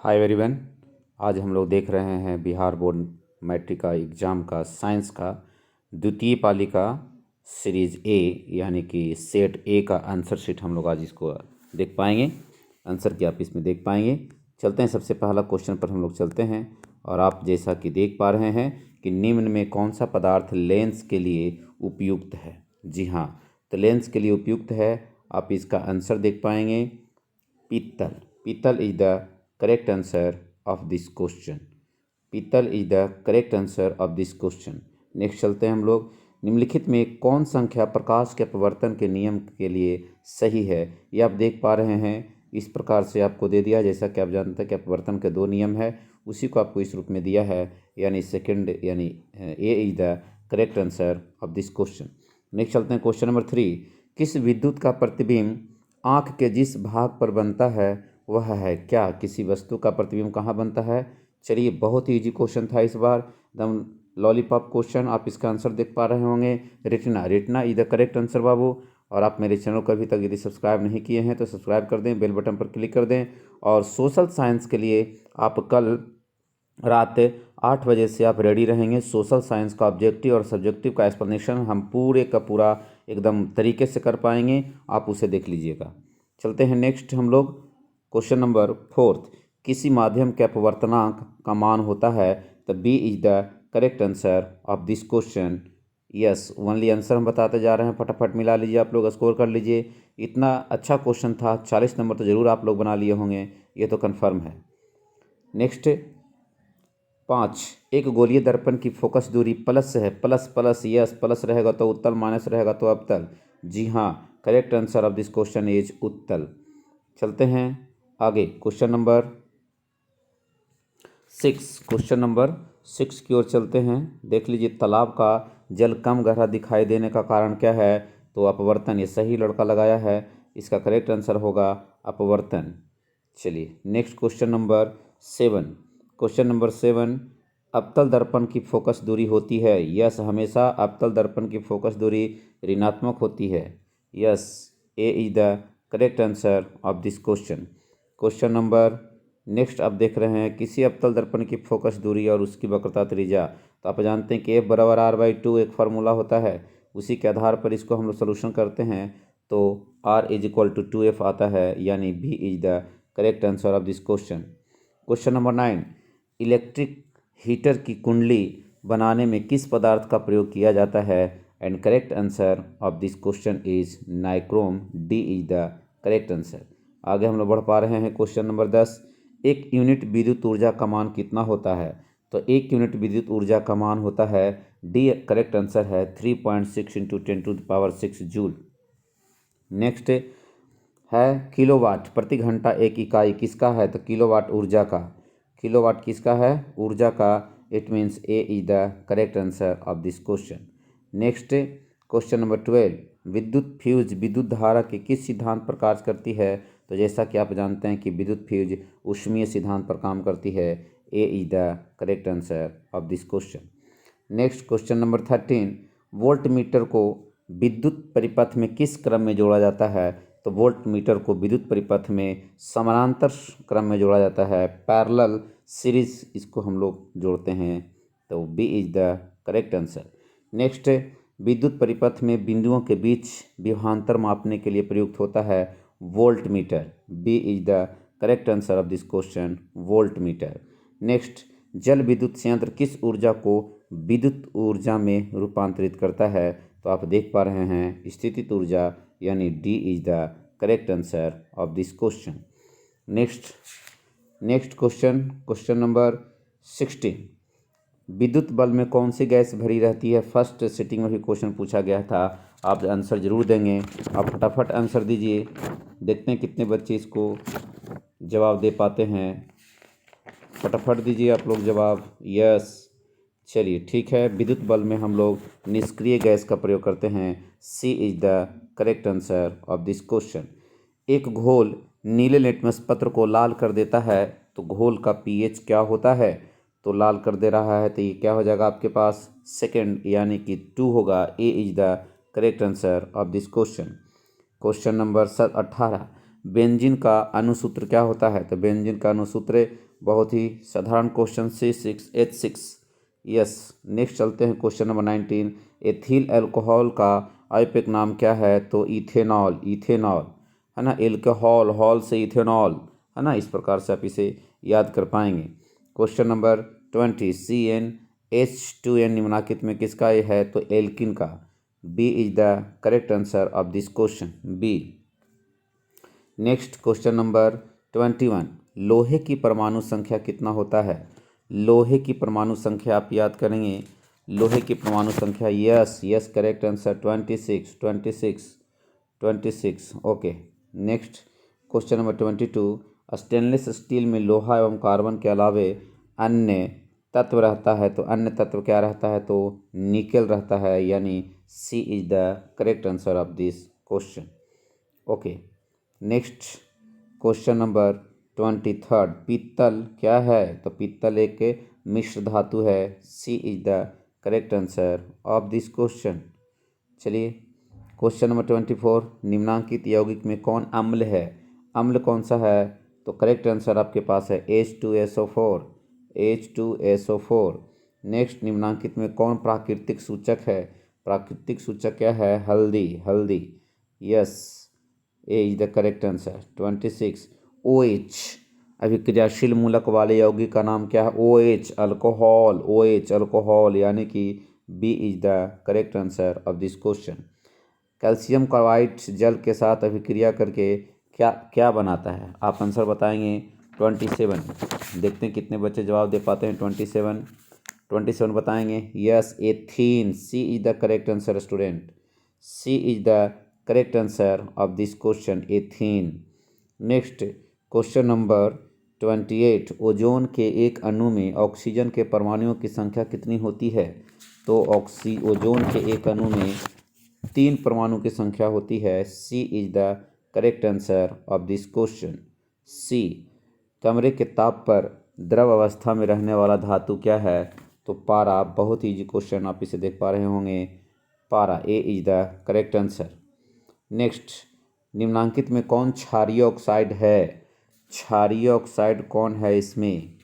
Hi everyone. आज हम लोग देख रहे हैं बिहार बोर्ड मैट्रिक का एग्ज़ाम का साइंस का द्वितीय पाली का सीरीज़ ए यानी कि सेट ए का आंसर शीट हम लोग आज इसको देख पाएंगे। आंसर की आप इसमें देख पाएंगे। चलते हैं सबसे पहला क्वेश्चन पर हम लोग चलते हैं। और आप जैसा कि देख पा रहे हैं कि निम्न में कौन सा पदार्थ लेंस के लिए उपयुक्त है। जी हाँ, तो लेंस के लिए उपयुक्त है। आप इसका आंसर देख पाएंगे, पीतल। पीतल is the correct answer of this question. पीतल is the correct answer of this question. Next चलते हैं हम लोग। निम्नलिखित में कौन संख्या प्रकाश के अपवर्तन के नियम के लिए सही है। ये आप देख पा रहे हैं, इस प्रकार से आपको दे दिया। जैसा कि आप जानते हैं कि अपवर्तन के दो नियम है, उसी को आपको इस रूप में दिया है, यानी सेकंड यानी A is the correct answer of this question. Next चलते हैं क्वेश्चन नंबर 3। किस विद्युत का प्रतिबिंब आँख के जिस भाग पर बनता है वह है क्या। किसी वस्तु का प्रतिबिंब कहाँ बनता है। चलिए, बहुत ही इजी क्वेश्चन था इस बार, एकदम लॉलीपॉप क्वेश्चन। आप इसका आंसर देख पा रहे होंगे, retina. Retina is the correct answer बाबू। और आप मेरे चैनल को अभी तक यदि सब्सक्राइब नहीं किए हैं तो सब्सक्राइब कर दें, बेल बटन पर क्लिक कर दें। और सोशल साइंस के लिए आप कल रात 8 बजे से आप रेडी रहेंगे। सोशल साइंस का ऑब्जेक्टिव और सब्जेक्टिव का एक्सप्लेनेशन हम पूरे का पूरा एकदम तरीके से कर पाएंगे, आप उसे देख लीजिएगा। चलते हैं नेक्स्ट हम लोग क्वेश्चन नंबर 4। किसी माध्यम के अपवर्तनांक का मान होता है, तो B is the correct answer of this question. Yes, only answer हम बताते जा रहे हैं, फटाफट मिला लीजिए, आप लोग स्कोर कर लीजिए। इतना अच्छा क्वेश्चन था, 40 नंबर तो ज़रूर आप लोग बना लिए होंगे, ये तो कन्फर्म है। नेक्स्ट 5। एक गोलीय दर्पण की फोकस दूरी प्लस है। प्लस प्लस, यस, प्लस रहेगा तो उत्तल, माइनस रहेगा तो अवतल। जी हाँ, correct answer of this question is उत्तल। चलते हैं आगे क्वेश्चन नंबर 6। क्वेश्चन नंबर 6 की ओर चलते हैं। देख लीजिए, तालाब का जल कम गहरा दिखाई देने का कारण क्या है। तो अपवर्तन, ये सही लड़का लगाया है, इसका करेक्ट आंसर होगा अपवर्तन। चलिए next question number 7। Question number 7। अवतल दर्पण की फोकस दूरी होती है। यस, हमेशा अवतल दर्पण की फोकस दूरी ऋणात्मक होती है। Yes, A is the correct answer of this question. Question number next आप देख रहे हैं, किसी अवतल दर्पण की फोकस दूरी और उसकी वक्रता त्रिज्या। तो आप जानते हैं कि F बराबर R/2 एक फार्मूला होता है, उसी के आधार पर इसको हम लोग सोल्यूशन करते हैं। तो R is equal to 2F आता है, यानी B is the correct answer of this question. Question number 9। Electric heater की कुंडली बनाने में किस पदार्थ का प्रयोग किया जाता है। And correct answer of this question is nichrome. D is the correct answer. आगे हम लोग बढ़ पा रहे हैं क्वेश्चन नंबर 10। एक यूनिट विद्युत ऊर्जा का मान कितना होता है। तो एक यूनिट विद्युत ऊर्जा का मान होता है, डी करेक्ट आंसर है, 3.6 इंटू 10⁶ जूल। नेक्स्ट है किलोवाट प्रति घंटा एक इकाई किसका है। तो किलोवाट ऊर्जा का। किलोवाट किसका है, ऊर्जा का। It means A is the correct answer of this question. Next question number 12। विद्युत फ्यूज विद्युत धारा के किस सिद्धांत पर कार्य करती है। तो जैसा कि आप जानते हैं कि विद्युत फ्यूज ऊष्मीय सिद्धांत पर काम करती है। A is the correct answer of this question. Next question number 13। Voltmeter को विद्युत परिपथ में किस क्रम में जोड़ा जाता है। तो वोल्ट मीटर को विद्युत परिपथ में समानांतर क्रम में जोड़ा जाता है, पैरेलल सीरीज इसको हम लोग जोड़ते हैं। तो B is the correct answer. Next, विद्युत परिपथ में बिंदुओं के बीच विभवांतर मापने के लिए प्रयुक्त होता है volt meter. B is the correct answer of this question, volt meter. Next, जल विद्युत संयंत्र किस ऊर्जा को विद्युत ऊर्जा में रूपांतरित करता है। तो आप देख पा रहे हैं स्थितिज ऊर्जा, यानी D is the correct answer of this question. Next question number 16। विद्युत बल्ब में कौन सी गैस भरी रहती है। फर्स्ट सिटिंग में भी क्वेश्चन पूछा गया था, आप आंसर जरूर देंगे। आप फटाफट आंसर दीजिए, देखते हैं कितने बच्चे इसको जवाब दे पाते हैं। फटाफट दीजिए आप लोग जवाब। यस, चलिए ठीक है, विद्युत बल्ब में हम लोग निष्क्रिय गैस का प्रयोग करते हैं। C is the correct answer of this question. एक घोल नीले लिटमस पत्र को लाल कर देता है, तो घोल का पीएच क्या होता है। तो लाल कर दे रहा है, तो ये क्या हो जाएगा आपके पास, सेकंड यानी कि 2 होगा। A is the correct answer of this question. Question number 18। Benzene का अनुसूत्र क्या होता है। तो बेंजीन का अनुसूत्र बहुत ही साधारण क्वेश्चन C6H6। यस, नेक्स्ट चलते हैं क्वेश्चन नंबर 19। एथिल अल्कोहल का आयुर्वेदिक नाम क्या है? तो इथेनॉल, इथेनॉल है ना। एल्कोहल, हॉल से इथेनॉल है ना। इस प्रकार से आप इसे याद कर पाएंगे। Question number 20। CnH2n निम्नलिखित में किसका है? तो एल्किन का। B is the correct answer of this question, B. Next question number 21। लोहे की परमाणु संख्या कितना होता है? लोहे की परमाणु संख्या आप याद करेंगे। लोहे की परमाणु संख्या, yes yes, correct answer 26, 26, 26। Okay. Next question number 22। Stainless steel में लोहा एवं कार्बन के अलावे अन्य तत्व रहता है, तो अन्य तत्व क्या रहता है? तो निकेल रहता है, यानी C is the correct answer of this question. Okay. Next question number 23। पीतल क्या है? तो पीतल एक मिश्र धातु है, C is the correct answer of this question. चलिए क्वेश्चन नंबर 24। निम्नांकित यौगिक में कौन अम्ल है? अम्ल कौन सा है? तो करेक्ट आंसर आपके पास है H2SO4, H2SO4। नेक्स्ट, निम्नांकित में कौन प्राकृतिक सूचक है? प्राकृतिक सूचक क्या है? हल्दी, हल्दी। Yes, A is the correct answer 26। OH अभिक्रियाशील मूलक वाले यौगिक का नाम क्या है? OH अल्कोहल, OH अल्कोहल, यानी कि B is the correct answer of this question. Calcium carbide जल के साथ अभिक्रिया करके क्या क्या बनाता है? आप आंसर बताएंगे 27। देखते हैं कितने बच्चे जवाब दे पाते हैं। 27 बताएंगे। Yes, ethene, C is the correct answer student, C is the correct answer of this question, ethene. Next question number 28। Ozone के एक अणु में ऑक्सीजन के परमाणुओं की संख्या कितनी होती है? तो ओजोन के एक अणु में 3 परमाणु की संख्या होती है, C is the correct answer of this question, C. कमरे के ताप पर द्रव अवस्था में रहने वाला धातु क्या है? तो पारा। बहुत ईजी क्वेश्चन, आप इसे देख पा रहे होंगे, पारा, A is the correct answer. Next, निम्नांकित में कौन क्षारीय ऑक्साइड है? क्षारीय ऑक्साइड कौन है इसमें?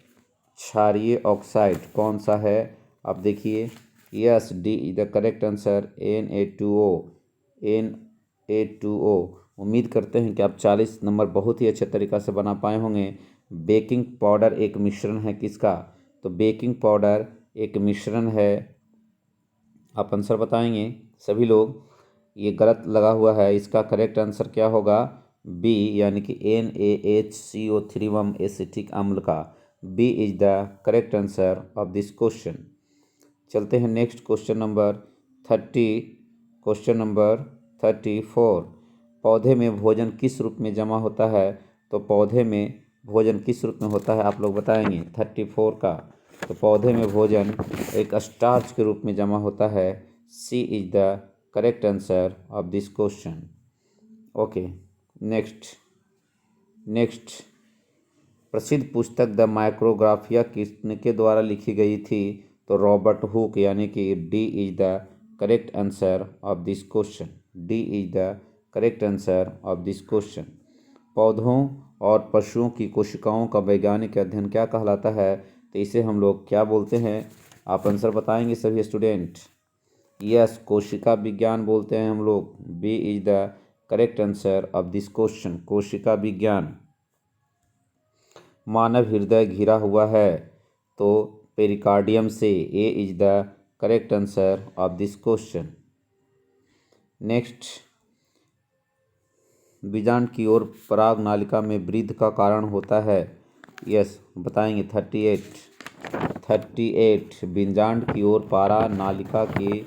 क्षारीय ऑक्साइड कौन सा है? आप देखिए, yes, D is the correct answer, Na2O, Na2O। उम्मीद करते हैं कि आप 40 नंबर बहुत ही अच्छे तरीक़ा से बना पाए होंगे। बेकिंग पाउडर एक मिश्रण है किसका? तो बेकिंग पाउडर एक मिश्रण है। आप आंसर बताएंगे सभी लोग। ये गलत लगा हुआ है, इसका करेक्ट आंसर क्या होगा? बी, यानी कि NaHCO3 एसिटिक अम्ल का। B is the correct answer of this question. चलते हैं next question number 30। Question number 34। पौधे में भोजन किस रूप में जमा होता है? तो पौधे में भोजन किस रूप में होता है? आप लोग बताएंगे 34 का। तो पौधे में भोजन एक स्टार्च के रूप में जमा होता है, C is the correct answer of this question. Okay. Next प्रसिद्ध पुस्तक द माइक्रोग्राफिया किसके द्वारा लिखी गई थी? तो रॉबर्ट हुक, यानी कि D is the correct answer of this question, D is the correct answer of this question. पौधों और पशुओं की कोशिकाओं का वैज्ञानिक अध्ययन क्या कहलाता है? तो इसे हम लोग क्या बोलते हैं? आप आंसर बताएंगे सभी स्टूडेंट। यस, कोशिका विज्ञान बोलते हैं हम लोग, B is the correct answer of this question, कोशिका विज्ञान। मानव हृदय घिरा हुआ है तो पेरिकार्डियम से, A is the correct answer of this question. Next, बीजांड की ओर पराग नालिका में वृद्धि का कारण होता है? यस, बताएंगे 38 बीजांड की ओर पारा नालिका की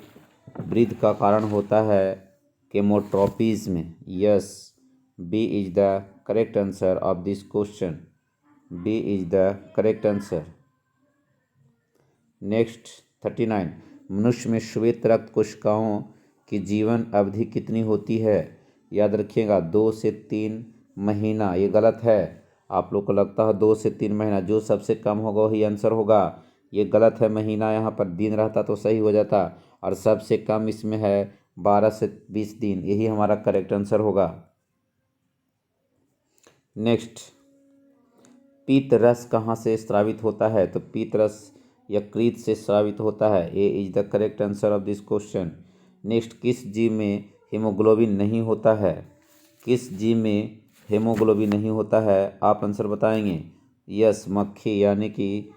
वृद्धि का कारण होता है chemotropism. Yes, B is the correct answer of this question, B is the correct answer. Next 39। मनुष्य में श्वेत रक्त कोशिकाओं की जीवन अवधि कितनी होती है? याद रखिएगा 2 से 3 महीना। ये गलत है, आप लोग को लगता है 2 से 3 महीना, जो सबसे कम होगा वही आंसर होगा। ये गलत है, महीना यहाँ पर दिन रहता तो सही हो जाता, और सबसे कम इसमें है 12 से 20 दिन, यही हमारा करेक्ट आंसर होगा। नेक्स्ट, पीत रस कहाँ से स्रावित होता है? तो पीत रस यकृत से स्रावित होता है। A is the correct answer of this question. Next, किस जीव में हीमोग्लोबिन नहीं होता है? किस जीव में हीमोग्लोबिन नहीं होता है? आप आंसर बताएंगे। यस, मक्खी, यानी कि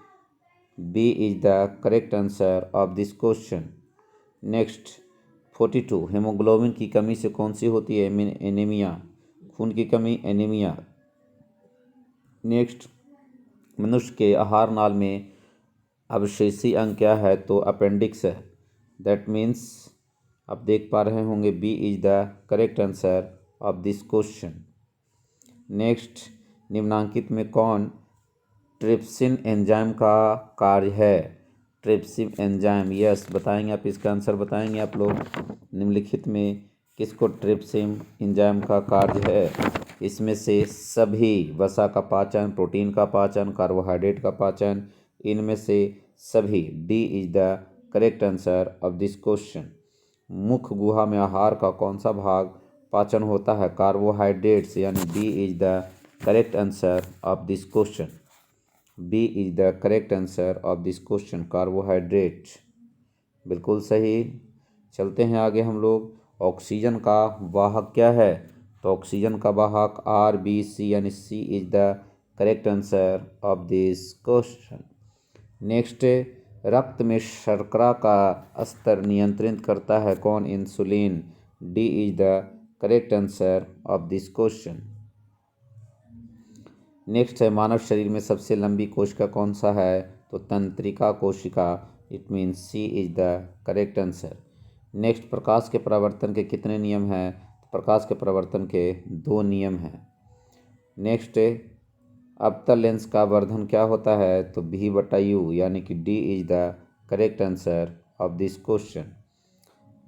B is the correct answer of this question. Next 42, haemoglobin की कमी से कौन सी होती है? एनीमिया, खून की कमी, एनीमिया। नेक्स्ट, मनुष्य के आहार नाल में अवशेषी अंग क्या है? तो अपेंडिक्स है। दैट मीन्स आप देख पा रहे होंगे B is the correct answer of this question. Next, निम्नांकित में कौन ट्रिप्सिन एंजाइम का कार्य है? ट्रिप्सिन एंजाइम, यस बताएंगे आप, इसका आंसर बताएंगे आप लोग। निम्नलिखित में किसको ट्रिप्सिन एंजाइम का कार्य है? इसमें से सभी, वसा का पाचन, प्रोटीन का पाचन, कार्बोहाइड्रेट का पाचन, इनमें से सभी। D is the correct answer of this question. मुख गुहा में आहार का कौन सा भाग पाचन होता है? कार्बोहाइड्रेट्स, यानी B is the correct answer of this question. B is the correct answer of this question, carbohydrate, बिल्कुल सही। चलते हैं आगे हम लोग। ऑक्सीजन का वाहक क्या है? तो ऑक्सीजन का वाहक RBC, यानी C is the correct answer of this question. Next, रक्त में शर्करा का स्तर नियंत्रित करता है कौन? Insulin. D is the correct answer of this question. Next है, मानव शरीर में सबसे लंबी कोशिका कौन सा है? तो तंत्रिका कोशिका, it means C is the correct answer. Next, प्रकाश के परावर्तन के कितने नियम हैं? प्रकाश के परावर्तन के 2 नियम हैं। नेक्स्ट, अवतल लेंस का वर्धन क्या होता है? तो V/U, यानी कि D is the correct answer of this question.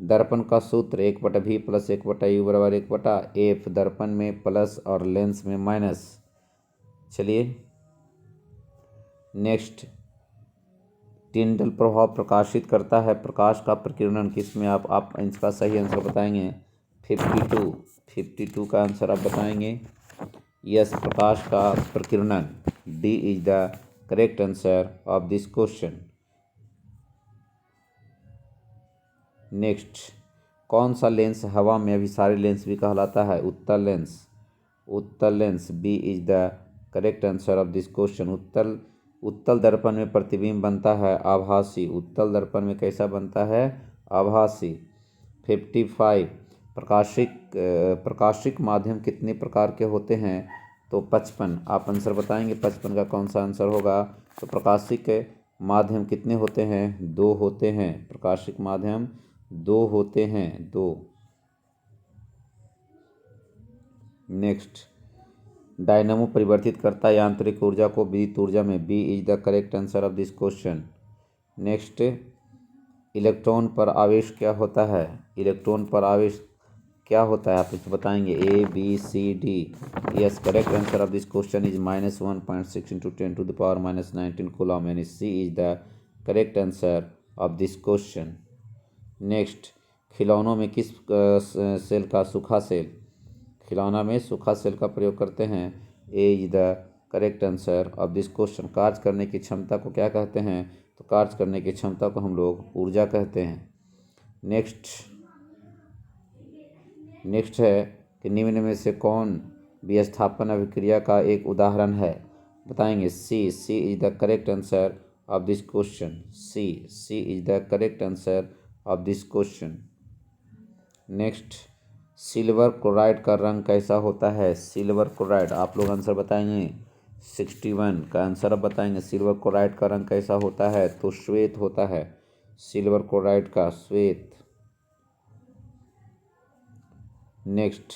दर्पण का सूत्र 1/V + 1/U = 1/F। दर्पण में प्लस और लेंस में माइनस। चलिए नेक्स्ट, टिंडल प्रभाव प्रकाशित करता है प्रकाश का प्रकीर्णन किस में? आप इसका सही आंसर बताएंगे। 52 का आंसर आप बताएंगे। यस, प्रकाश का प्रकीर्णन। D is the correct answer of this question. Next, कौन सा लेंस हवा में अभिसारी लेंस भी कहलाता है? उत्तल लेंस। उत्तल lens, B is the correct answer of this question. उत्तल दर्पण में प्रतिबिंब बनता है आभासी। उत्तल दर्पण में कैसा बनता है? आभासी। 55, प्रकाशिक माध्यम कितने प्रकार के होते हैं? तो 55। आप आंसर बताएंगे 55 का कौन सा आंसर होगा? तो प्रकाशिक माध्यम कितने होते हैं? 2 होते हैं। प्रकाशिक माध्यम 2 होते हैं, 2। नेक्स्ट, डायनामो परिवर्तित करता है यांत्रिक ऊर्जा को विद्युत ऊर्जा में। B is the correct answer of this question. Next, electron पर आवेश क्या होता है? इलेक्ट्रॉन पर आवेश क्या होता है? आप इसको बताएंगे। ABCD। Yes, correct answer of this question is -1.6 × 10⁻⁻19 coulomb, यानी C is the correct answer of this question. Next, खिलौनों में किस सेल का सूखा सेल? खिलौना में सूखा सेल का प्रयोग करते हैं। A is the correct answer of this question. कार्य करने की क्षमता को क्या कहते हैं? तो कार्य करने की क्षमता को हम लोग ऊर्जा कहते हैं। नेक्स्ट है कि निम्न में से कौन विस्थापन अभिक्रिया का एक उदाहरण है? बताएंगे। C is the correct answer of this question. C is the correct answer of this question. Next, silver chloride का रंग कैसा होता है? सिल्वर क्लोराइड, आप लोग आंसर बताएंगे। 61 का आंसर आप बताएंगे। सिल्वर क्लोराइड का रंग कैसा होता है? तो श्वेत होता है। सिल्वर क्लोराइड का श्वेत। नेक्स्ट,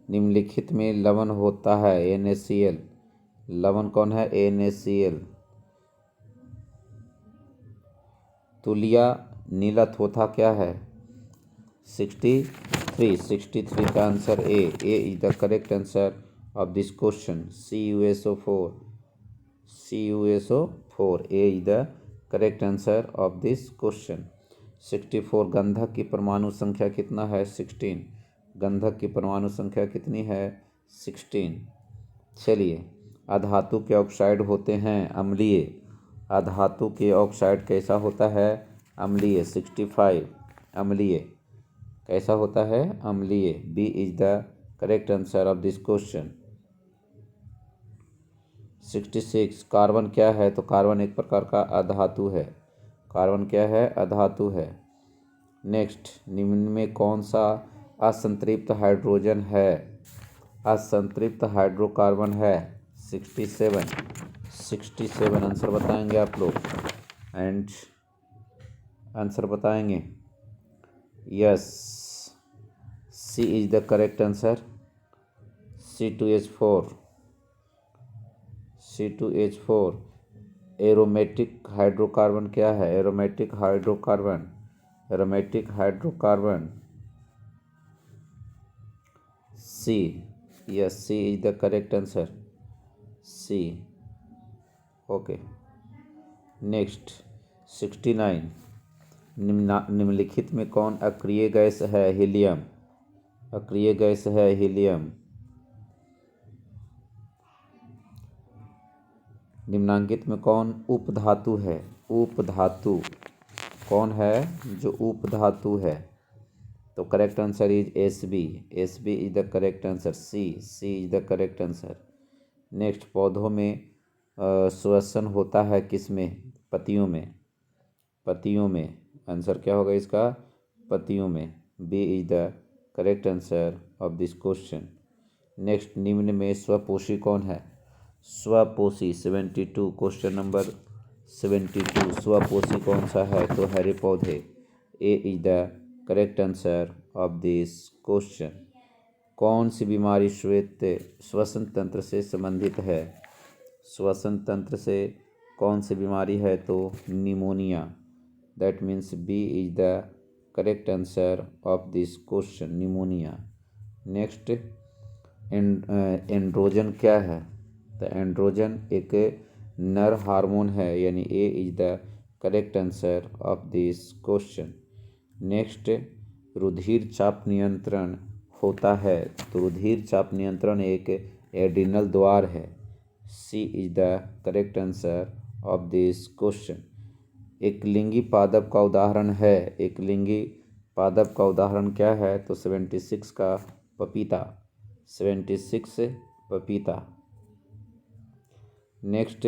निम्नलिखित में लवण होता है NaCl। लवण कौन है? NaCl। तुलिया नीलत्वथा क्या है? 63 का answer A is the correct answer of this question. CuSO4 A is the correct answer of this question. 64, गंधक की परमाणु संख्या कितना है? 16। गंधक की परमाणु संख्या कितनी है? 16। चलिए अधातु के ऑक्साइड होते हैं अम्लीय। अधातु के ऑक्साइड कैसा होता है? अम्लीय। 65 अम्लीय। कैसा होता है? अम्लीय। B is the correct answer of this question. 66 carbon क्या है? तो कार्बन एक प्रकार का अधातु है। कार्बन क्या है? अधातु है। नेक्स्ट, निम्न में कौन सा असंतृप्त हाइड्रोजन है? असंतृप्त हाइड्रोकार्बन है 67 आंसर बताएंगे आप लोग एंड आंसर बताएंगे। Yes, C is the correct answer. C2H4 aromatic hydrocarbon क्या है? Aromatic hydrocarbon C। Yes, C is the correct answer. C। Okay. Next 69 निम्नलिखित में कौन अक्रिय गैस है? हीलियम। अक्रिय गैस है हीलियम। निम्नांकित में कौन उपधातु है? उपधातु कौन है जो उपधातु है? तो correct answer is Sb is the correct answer. C is the correct answer. Next, पौधों में श्वसन होता है किसमें? पत्तियों में। आंसर क्या होगा इसका? पत्तियों में। B is the correct answer of this question. Next, निम्न में स्वपोषी कौन है? स्वपोषी 72 क्वेश्चन नंबर 72 स्वपोषी कौन सा है? तो हरे पौधे। A is the correct answer of this question. कौन सी बीमारी श्वसन तंत्र से संबंधित है? श्वसन तंत्र से कौन सी बीमारी है? तो pneumonia. That means B is the correct answer of this question, pneumonia. Next, androgen क्या है? तो एंड्रोजन एक नर हार्मोन है, यानी A is the correct answer of this question. Next, रुधिर चाप नियंत्रण होता है। तो रुधिर चाप नियंत्रण एक एड्रिनल द्वार है। C is the correct answer of this question. एक लिंगी पादप का उदाहरण है। एक लिंगी पादप का उदाहरण क्या है? तो 76 का पपीता। 76 पपीता। नेक्स्ट,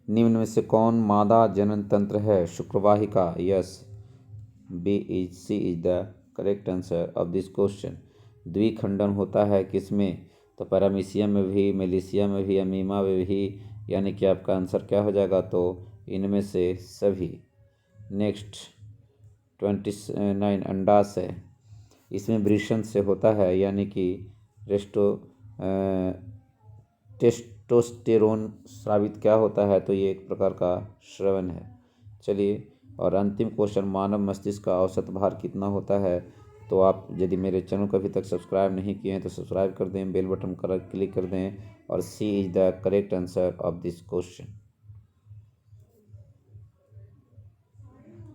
निम्न में से कौन मादा जनन तंत्र है? शुक्रवाहिका। Yes, C is the correct answer of this question. द्विखंडन होता है किसमें? तो पैरामीशियम में भी, मेलिशिया में भी, अमीमा में भी, यानी कि आपका आंसर क्या हो जाएगा? तो इनमें से सभी। नेक्स्ट 29 अंडाशय, इसमें वृषण से होता है, यानी कि टेस्टोस्टेरोन स्रावित क्या होता है? तो ये एक प्रकार का श्रवण है। चलिए, और अंतिम क्वेश्चन, मानव मस्तिष्क का औसत भार कितना होता है? तो आप यदि मेरे चैनल को अभी तक सब्सक्राइब नहीं किए हैं तो सब्सक्राइब कर दें, बेल बटन कर क्लिक कर दें, और C is the correct answer of this question.